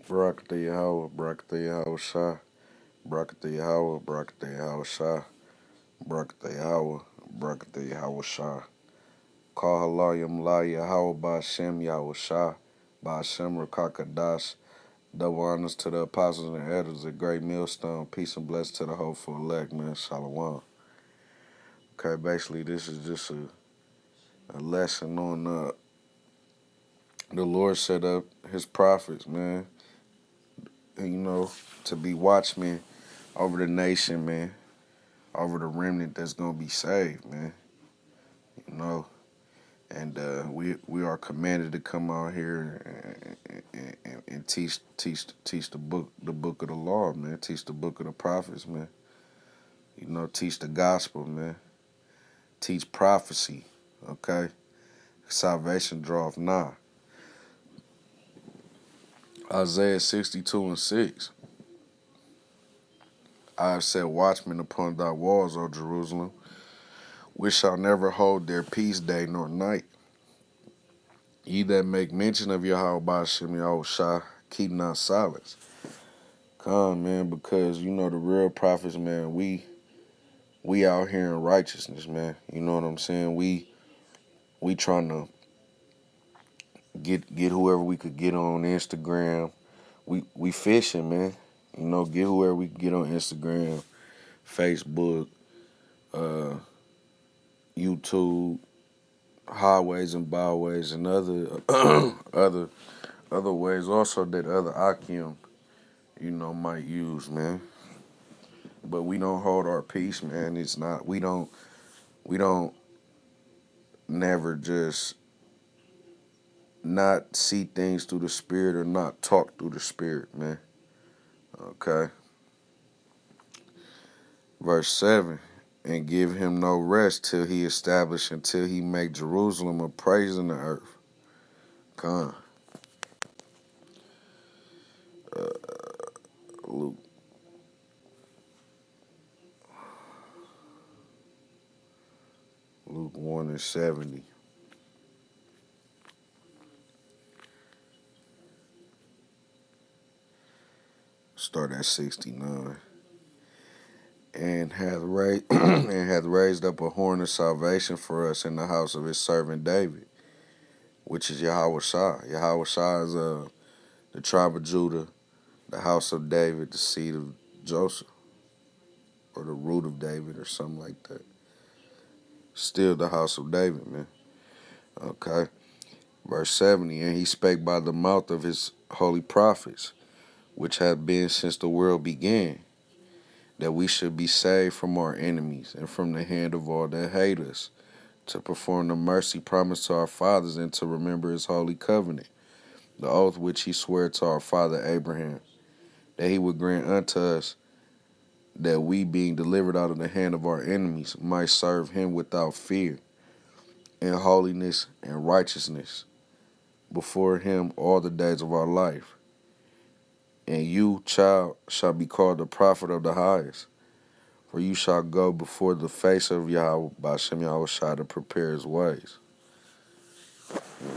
Barakatah Yahawah, Barakatah Yahawashi, Barakatah Yahawah, Barakatah Yahawashi, Barakatah Yahawah, Barakatah Yahawashi. Call Halayim La Yahawah Bahasham Yahawashi, Bahasham Ha Rawchaa Qadash. Double honors to the apostles and elders of GreatMillstone. Peace and blessings to the hopeful elect, man. Shalawam. Okay, basically, this is just a lesson on the Lord set up his prophets, man. And, to be watchmen over the nation, man. Over the remnant that's going to be saved, man. You know. And we are commanded to come out here and teach the book of the law, man. Teach the book of the prophets, man. Teach the gospel, man. Teach prophecy, okay? Salvation draweth nigh. Isaiah 62:6. I have set watchmen upon thy walls, O Jerusalem, which shall never hold their peace day nor night. Ye that make mention of Yahawah Bahasham Yahawashi, keep not silence. Come, man, because the real prophets, man, we out here in righteousness, man. You know what I'm saying? We trying to get whoever we could get on Instagram. We fishing, man. Get whoever we can get on Instagram, Facebook, YouTube, highways and byways, and other other ways also that other Akim, might use, man. But we don't hold our peace, man. It's not we don't never just not see things through the spirit or not talk through the spirit, man. Okay. Verse 7. And give him no rest till he establish, until he make Jerusalem a praise in the earth. Come. Luke. Luke 1:70. Start at 69. And hath raised and hath raised up a horn of salvation for us in the house of his servant David, which is Yahawah. Yahawah is the tribe of Judah, the house of David, the seed of Joseph, or the root of David, or something like that. Still the house of David, man. Okay. Verse 70. And he spake by the mouth of his holy prophets, which have been since the world began, that we should be saved from our enemies and from the hand of all that hate us, to perform the mercy promised to our fathers, and to remember his holy covenant, the oath which he swore to our father Abraham, that he would grant unto us that we, being delivered out of the hand of our enemies, might serve him without fear, in holiness and righteousness, before him all the days of our life. And you, child, shall be called the prophet of the highest, for you shall go before the face of Yahawah Bahasham Yahawashi to prepare his ways.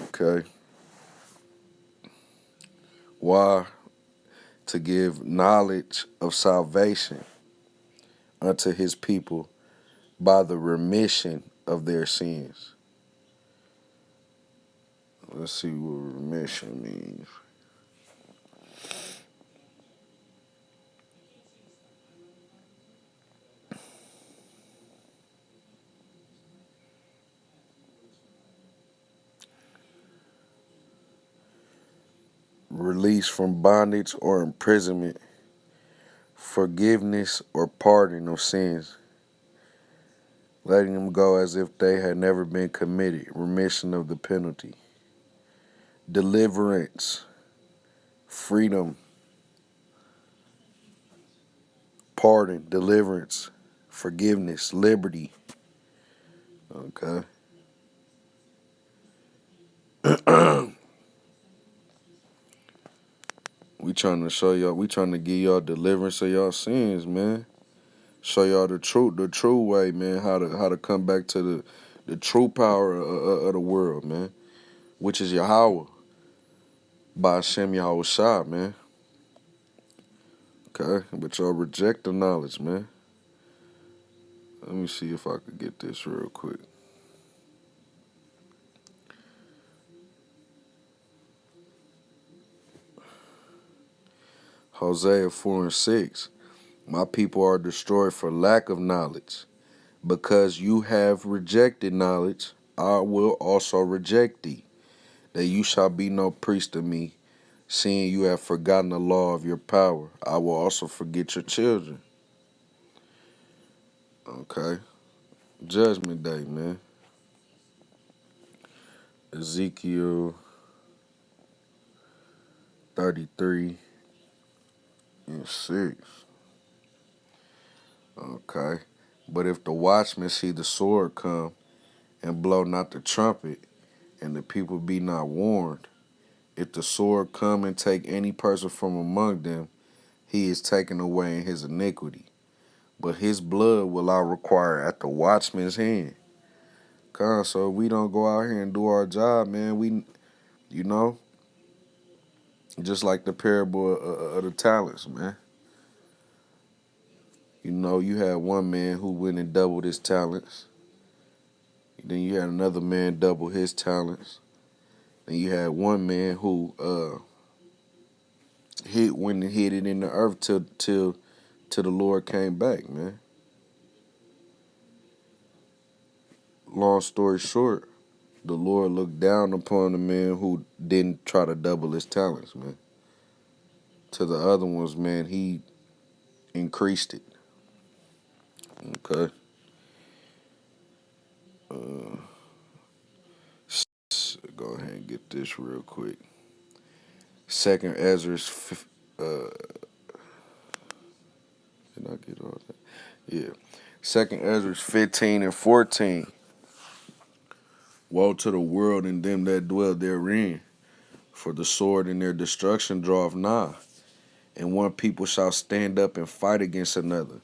Okay. Why? To give knowledge of salvation unto his people by the remission of their sins. Let's see what remission means. Release from bondage or imprisonment, forgiveness or pardon of sins, letting them go as if they had never been committed, remission of the penalty, deliverance, freedom, pardon, deliverance, forgiveness, liberty. Okay. We trying to show y'all, we trying to give y'all deliverance of y'all sins, man. Show y'all the true way, man, how to come back to the true power of the world, man, which is Yahawah Bahasham Yahawashi, man. Okay, but y'all reject the knowledge, man. Let me see if I could get this real quick. Hosea 4 and 6. My people are destroyed for lack of knowledge. Because you have rejected knowledge, I will also reject thee, that you shall be no priest to me, seeing you have forgotten the law of your power. I will also forget your children. Okay. Judgment Day, man. Ezekiel 33 and 6. Okay. But if the watchmen see the sword come, and blow not the trumpet, and the people be not warned, if the sword come and take any person from among them, he is taken away in his iniquity. But his blood will I require at the watchman's hand. So if we don't go out here and do our job, man, you know, just like the parable of the talents, man. You know, you had one man who went and doubled his talents. Then you had another man double his talents. Then you had one man who went and hid it in the earth till the Lord came back, man. Long story short, the Lord looked down upon the man who didn't try to double his talents, man. To the other ones, man, he increased it. Okay. Go ahead and get this real quick. Second Ezra's, did I get all that? Yeah. Second Ezra's 15 and 14. Woe to the world and them that dwell therein, for the sword and their destruction draweth nigh. And one people shall stand up and fight against another,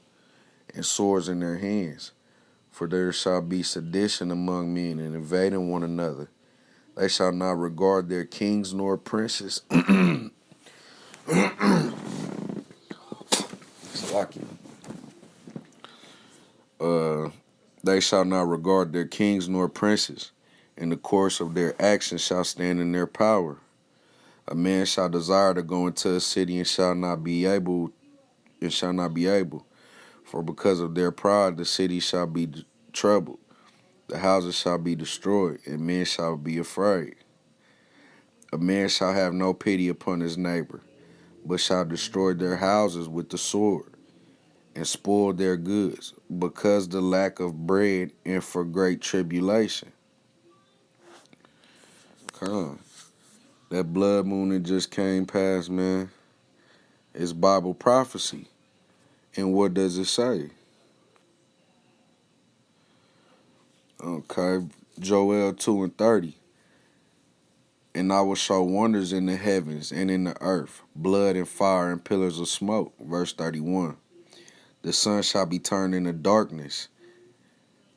and swords in their hands. For there shall be sedition among men, and invading one another. They shall not regard their kings nor princes. They shall not regard their kings nor princes. In the course of their actions shall stand in their power. A man shall desire to go into a city and shall not be able. For because of their pride, the city shall be troubled. The houses shall be destroyed, and men shall be afraid. A man shall have no pity upon his neighbor, but shall destroy their houses with the sword, and spoil their goods, because the lack of bread and for great tribulation. Come on. That blood moon that just came past, man, is Bible prophecy. And what does it say? Okay, Joel 2 and 30. And I will show wonders in the heavens and in the earth, blood and fire and pillars of smoke. Verse 31. The sun shall be turned into darkness,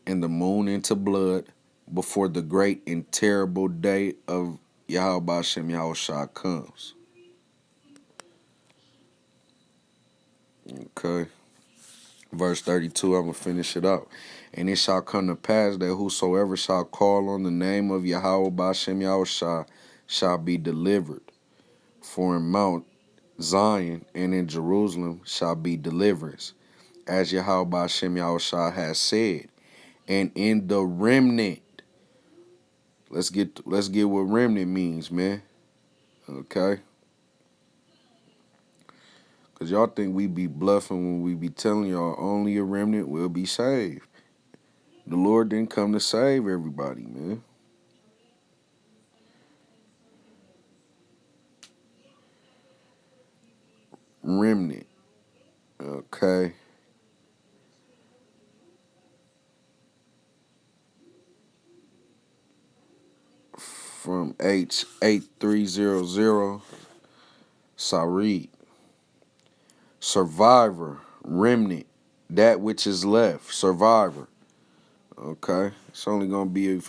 and the moon into blood, before the great and terrible day of Yahawah Bahasham Yahawashi comes. Okay. Verse 32, I'm going to finish it out. And it shall come to pass that whosoever shall call on the name of Yahawah Bahasham Yahawashi shall be delivered. For in Mount Zion and in Jerusalem shall be deliverance, as Yahawah Bahasham Yahawashi has said. And in the remnant, let's get what remnant means, man. Okay? Because y'all think we be bluffing when we be telling y'all only a remnant will be saved. The Lord didn't come to save everybody, man. Remnant. Okay? From H8300, Sarid. Survivor, remnant, that which is left, survivor. Okay, it's only gonna be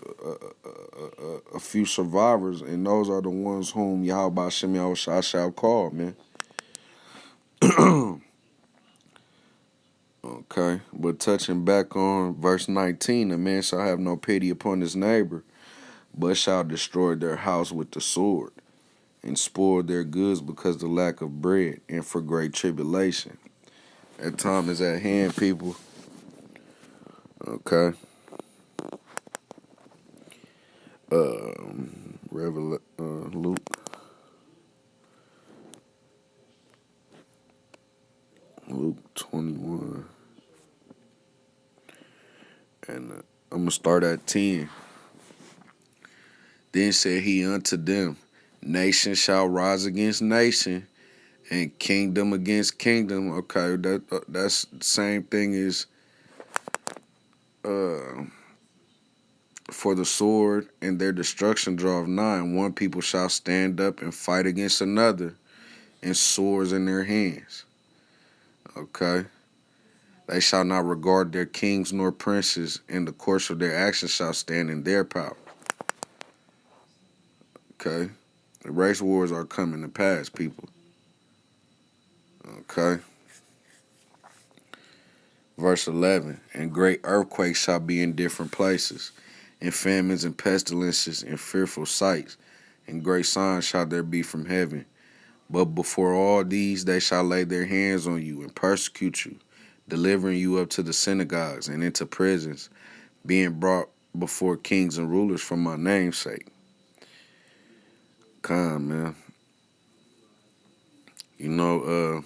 a few survivors, and those are the ones whom Yahawah Bahasham Yahawashi shall call, man. Okay, but touching back on verse 19, a man shall have no pity upon his neighbor, but shall destroy their house with the sword, and spoil their goods because of the lack of bread, and for great tribulation. That time is at hand, people. Okay. Luke 21, and I'm gonna start at 10. Then said he unto them, nation shall rise against nation, and kingdom against kingdom. Okay, that's the same thing as uh, for the sword and their destruction draweth nigh. And one people shall stand up and fight against another, and swords in their hands. Okay. They shall not regard their kings nor princes, and the course of their actions shall stand in their power. Okay. The race wars are coming to pass, people. Okay. Verse 11, and great earthquakes shall be in different places, and famines and pestilences and fearful sights, and great signs shall there be from heaven. But before all these they shall lay their hands on you and persecute you, delivering you up to the synagogues and into prisons, being brought before kings and rulers for my name's sake. Come, man. You know,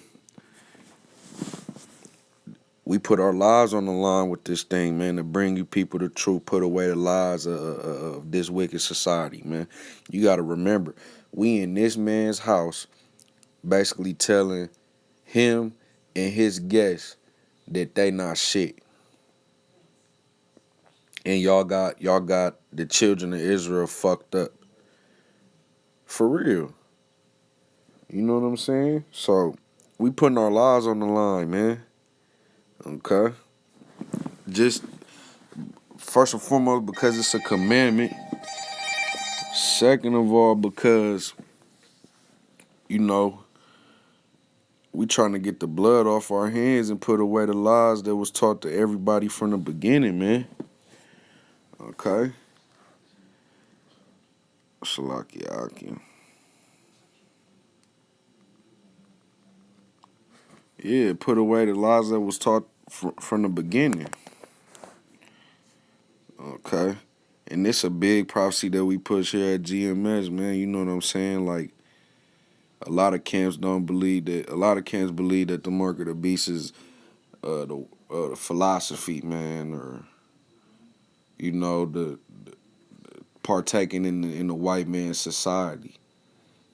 we put our lives on the line with this thing, man, to bring you people the truth, put away the lies of this wicked society, man. You got to remember, we in this man's house basically telling him and his guests that they not shit. And y'all got the children of Israel fucked up. For real. You know what I'm saying? So, we putting our lives on the line, man. Okay? Just first and foremost, because it's a commandment. Second of all, because, you know, we trying to get the blood off our hands and put away the lies that was taught to everybody from the beginning, man. Okay? Shalakia. Yeah, put away the lies that was taught from the beginning. Okay? And this a big prophecy that we push here at GMS, man. You know what I'm saying? Like, a lot of camps believe that the mark of the beast is the philosophy, man, or you know the partaking in the white man's society.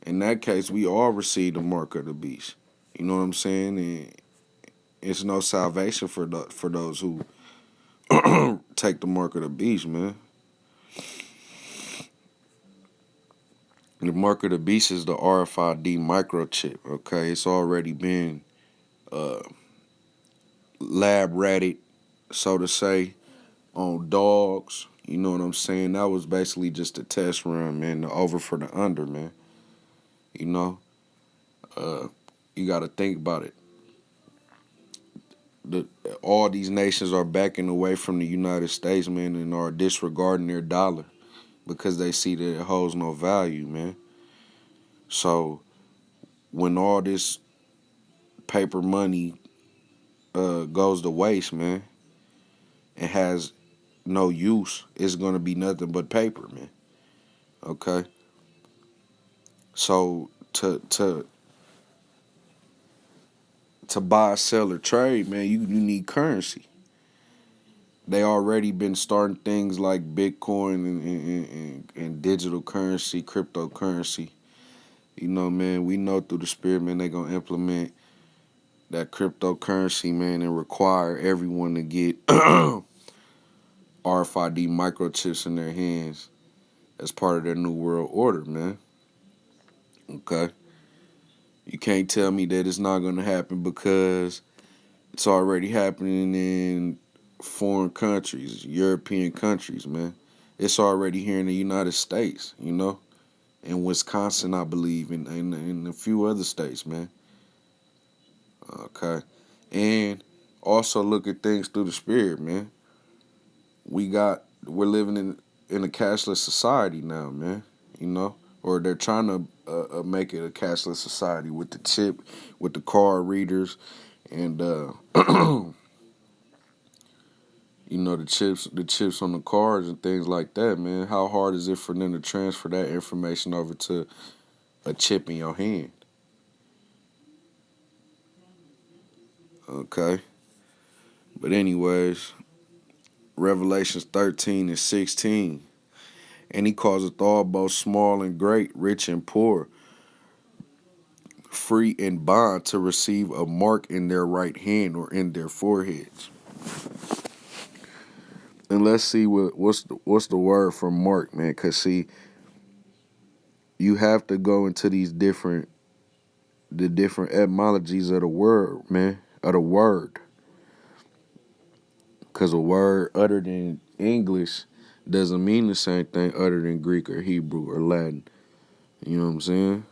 In that case, we all receive the mark of the beast. You know what I'm saying? And it's no salvation for those who take the mark of the beast, man. The mark of the beast is the RFID microchip. Okay, it's already been lab ratted, so to say, on dogs. You know what I'm saying? That was basically just a test run, man. The over for the under, man. You know, you got to think about it. All these nations are backing away from the United States, man, and are disregarding their dollar because they see that it holds no value, man. So when all this paper money goes to waste, man, and has no use, it's gonna be nothing but paper, man. Okay. So to buy, sell, or trade, man, you need currency. They already been starting things like Bitcoin and digital currency, cryptocurrency. You know, man, we know through the spirit, man, they gonna implement that cryptocurrency, man, and require everyone to get RFID microchips in their hands as part of their new world order, man. Okay. You can't tell me that it's not gonna happen because it's already happening in foreign countries, European countries, man. It's already here in the United States, you know, in Wisconsin, I believe, in a few other states, man. Okay. And also look at things through the spirit, man. We're living in a cashless society now, man. You know, or they're trying to make it a cashless society with the chip, with the card readers, and you know the chips on the cards and things like that, man. How hard is it for them to transfer that information over to a chip in your hand? Okay, but anyways, Revelations 13:16. And he causeth all, both small and great, rich and poor, free and bond, to receive a mark in their right hand or in their foreheads. And let's see what's the word for mark, man. Cause see, you have to go into the different etymologies of the word, man, of the word. Cause a word uttered in English doesn't mean the same thing uttered in Greek or Hebrew or Latin. You know what I'm saying?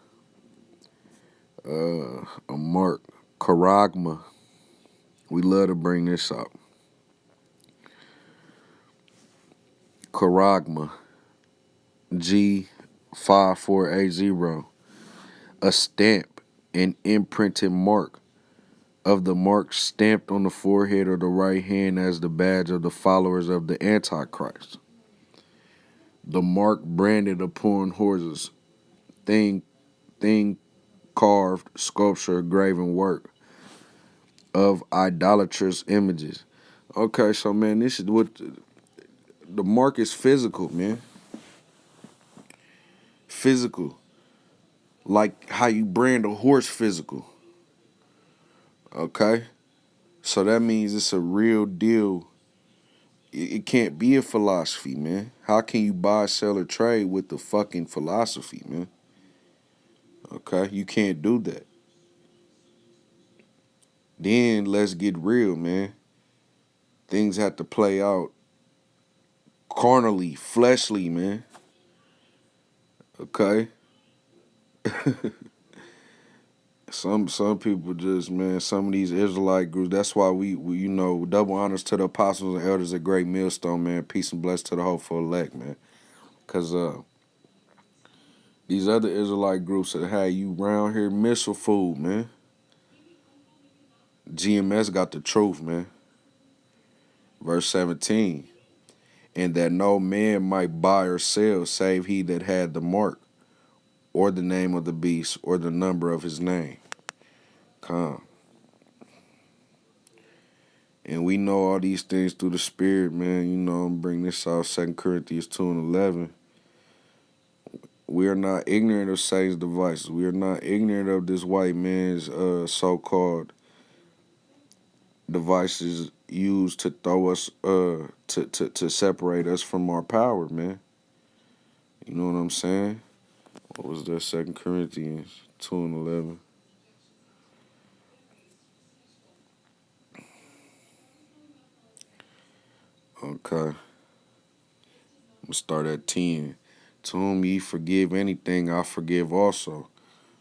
A mark, charagma. We love to bring this up. Charagma, G5480, a stamp, an imprinted mark of the mark stamped on the forehead or the right hand as the badge of the followers of the Antichrist. The mark branded upon horses, thing, thing carved, sculpture, graven work of idolatrous images. Okay, so man, this is what the mark is physical, man. Physical. Like how you brand a horse physical. Okay? So that means it's a real deal. It can't be a philosophy, man. How can you buy, sell, or trade with the fucking philosophy, man? Okay? You can't do that. Then let's get real, man. Things have to play out carnally, fleshly, man. Okay? Some people just, man, some of these Israelite groups, that's why we you know, double honors to the apostles and elders at GreatMillstone, man. Peace and bless to the hopeful elect, man. Cause these other Israelite groups that had you round here missile food, man. GMS got the truth, man. Verse 17. And that no man might buy or sell save he that had the mark, or the name of the beast, or the number of his name. Come. And we know all these things through the Spirit, man. You know, I'm bring this out, 2 Corinthians 2:11. We are not ignorant of Satan's devices. We are not ignorant of this white man's so-called devices used to throw us, to separate us from our power, man. You know what I'm saying? What was that? 2 Corinthians 2:11. Okay. I'm gonna start at 10. To whom ye forgive anything, I forgive also.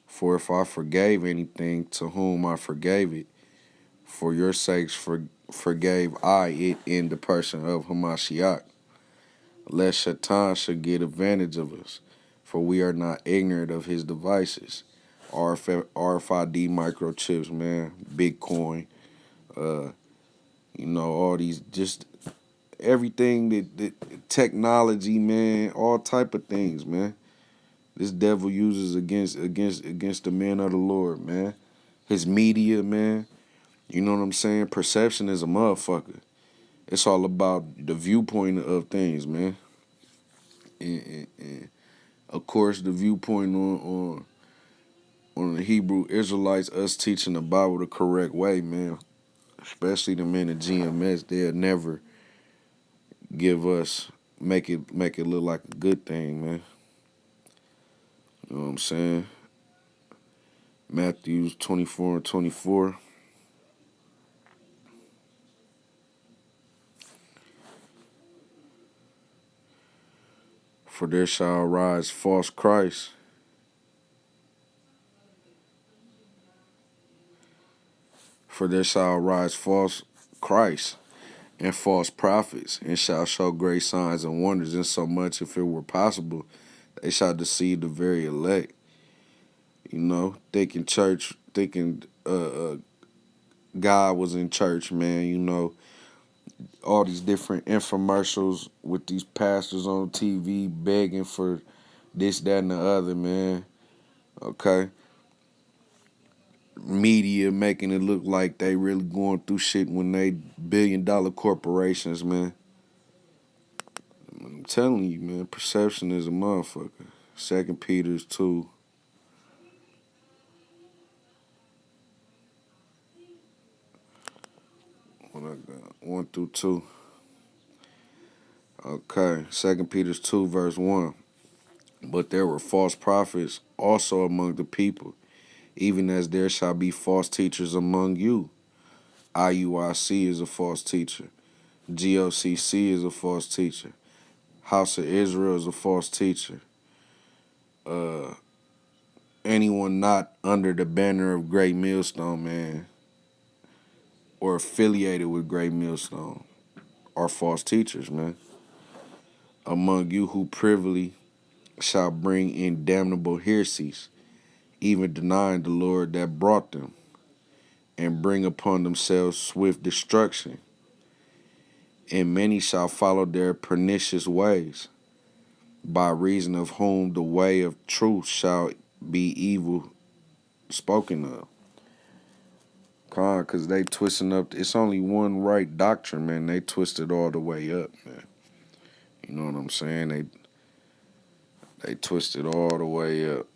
For if I forgave anything, to whom I forgave it, for your sakes forgave I it in the person of Hamashiach, lest Shaitan should get advantage of us, for we are not ignorant of his devices. RFID microchips, man, Bitcoin, you know, all these, just everything that technology, man, all type of things, man. This devil uses against the men of the Lord, man. His media, man. You know what I'm saying? Perception is a motherfucker. It's all about the viewpoint of things, man. And of course, the viewpoint on the Hebrew Israelites, us teaching the Bible the correct way, man. Especially the men of GMS, they'll never give us make it look like a good thing, man. You know what I'm saying? Matthew 24:24. For there shall arise false Christ. For there shall arise false Christ and false prophets, and shall show great signs and wonders, insomuch, if it were possible, they shall deceive the very elect. Thinking God was in church, man. All these different infomercials with these pastors on TV begging for this, that, and the other, man. Okay. Media making it look like they really going through shit when they billion-dollar corporations, man. I'm telling you, man, perception is a motherfucker. 2 Peter 2. What I got? 1 through 2. Okay. 2 Peter 2, verse 1. But there were false prophets also among the people, even as there shall be false teachers among you. IUIC is a false teacher. GOCC is a false teacher. House of Israel is a false teacher. Anyone not under the banner of GreatMillstone, man, or affiliated with GreatMillstone, are false teachers, man. Among you who privily shall bring in damnable heresies, even denying the Lord that brought them, and bring upon themselves swift destruction. And many shall follow their pernicious ways, by reason of whom the way of truth shall be evil spoken of. Because they twisting up. It's only one right doctrine, man. They twist it all the way up, man. You know what I'm saying? They twist it all the way up.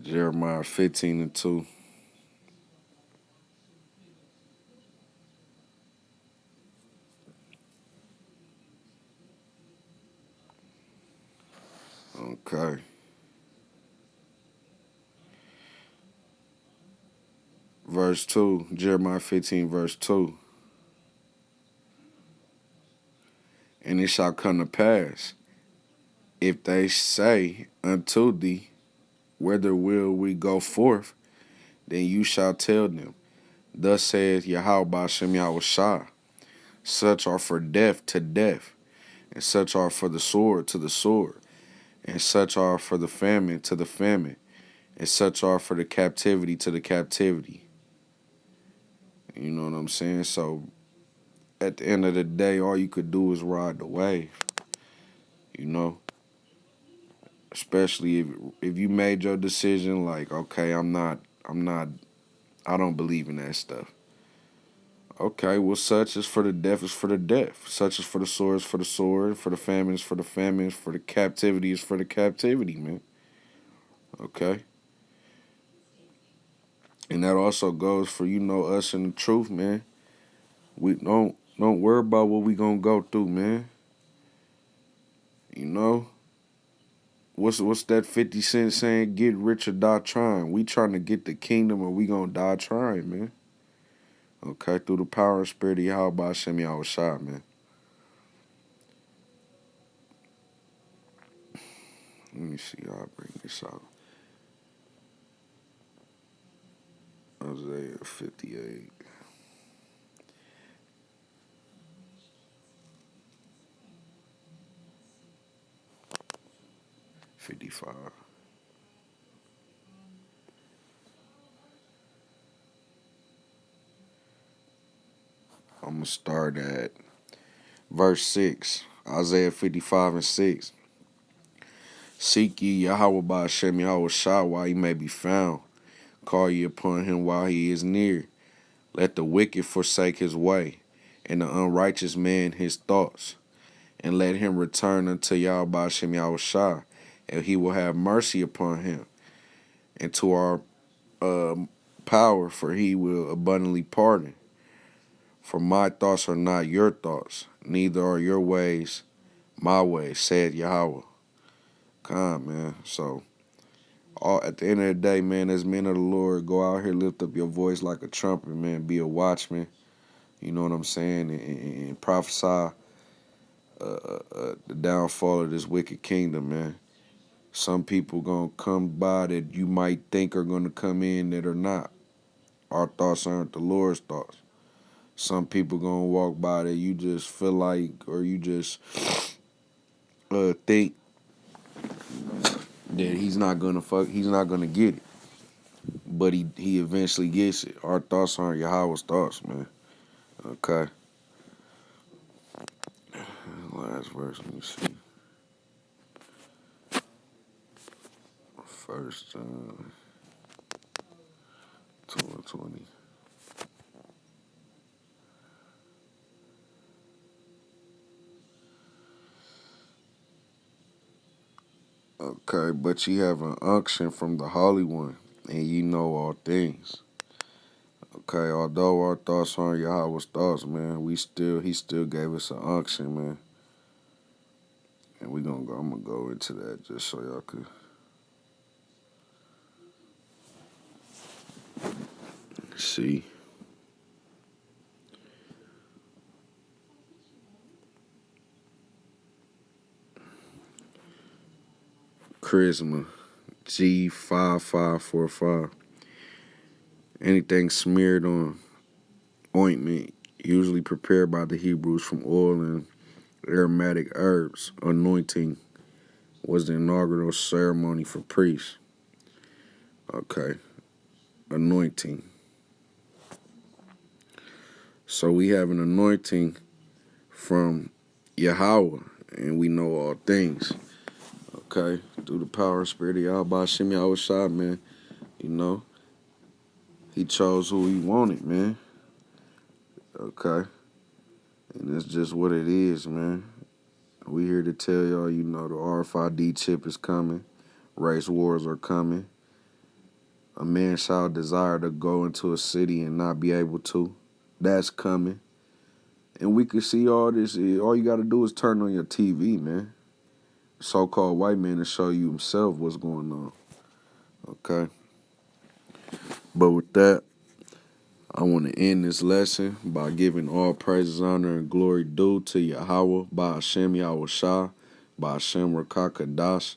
Jeremiah 15 and 2. Okay. Verse 2. Jeremiah 15, verse 2. And it shall come to pass, if they say unto thee, whither will we go forth? Then you shall tell them, thus saith Yahawah Bahasham Yahawashi, such are for death to death, and such are for the sword to the sword, and such are for the famine to the famine, and such are for the captivity to the captivity. You know what I'm saying? So at the end of the day, all you could do is ride the wave. You know? Especially if you made your decision like, okay, I don't believe in that stuff. Okay, well, such is for the deaf is for the deaf. Such is for the sword is for the sword. For the famine is for the famine. For the captivity is for the captivity, man. Okay? And that also goes for, us and the truth, man. We don't worry about what we gonna go through, man. You know? What's that 50 Cent saying? Get rich or die trying. We trying to get the kingdom or we gonna die trying, man. Okay, through the power and spirit of Yahawah Bahasham Yahawashi, man. Let me see how I bring this out. Isaiah 58. $55. I'm going to start at verse 6. Isaiah 55 and 6. Seek ye Yahawah Bahasham Yahawashi while he may be found. Call ye upon him while he is near. Let the wicked forsake his way, and the unrighteous man his thoughts. And let him return unto Yahawah Bahasham Yahawashi, and he will have mercy upon him. And to our power, for he will abundantly pardon. For my thoughts are not your thoughts, neither are your ways my ways, said Yahawah. Come, man. So, at the end of the day, man, as men of the Lord, go out here, lift up your voice like a trumpet, man. Be a watchman. You know what I'm saying? And prophesy the downfall of this wicked kingdom, man. Some people gonna come by that you might think are gonna come in that are not. Our thoughts aren't the Lord's thoughts. Some people gonna walk by that you just feel like, or you just think that he's not gonna get it, but he eventually gets it. Our thoughts aren't Yahawah's thoughts, man. Okay. Last verse. Let me see. First 2:20. Okay, but ye have an unction from the Holy One, and ye know all things. Okay, although our thoughts aren't Yahweh's thoughts, man, he still gave us an unction, man. And I'm gonna go into that just so y'all could see. Charisma, G5545. Anything smeared on ointment, usually prepared by the Hebrews from oil and aromatic herbs. Anointing was the inaugural ceremony for priests. Okay, anointing. So we have an anointing from Yahawah, and we know all things. Okay, through the power and spirit of Yahawah Bahasham Yahawashi, man. You know, he chose who he wanted, man. Okay, and that's just what it is, man. We here to tell y'all, you know, the RFID chip is coming. Race wars are coming. A man shall desire to go into a city and not be able to. That's coming. And we can see all this. All you got to do is turn on your TV, man. So-called white man to show you himself what's going on. Okay? But with that, I want to end this lesson by giving all praises, honor, and glory due to Yahawah Bahasham Yahawashi, Ha Rawchaa Qadash.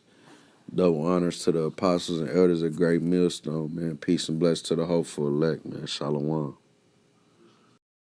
Double honors to the apostles and elders of GreatMillstone, man. Peace and blessings to the hopeful elect, man. Shalawam.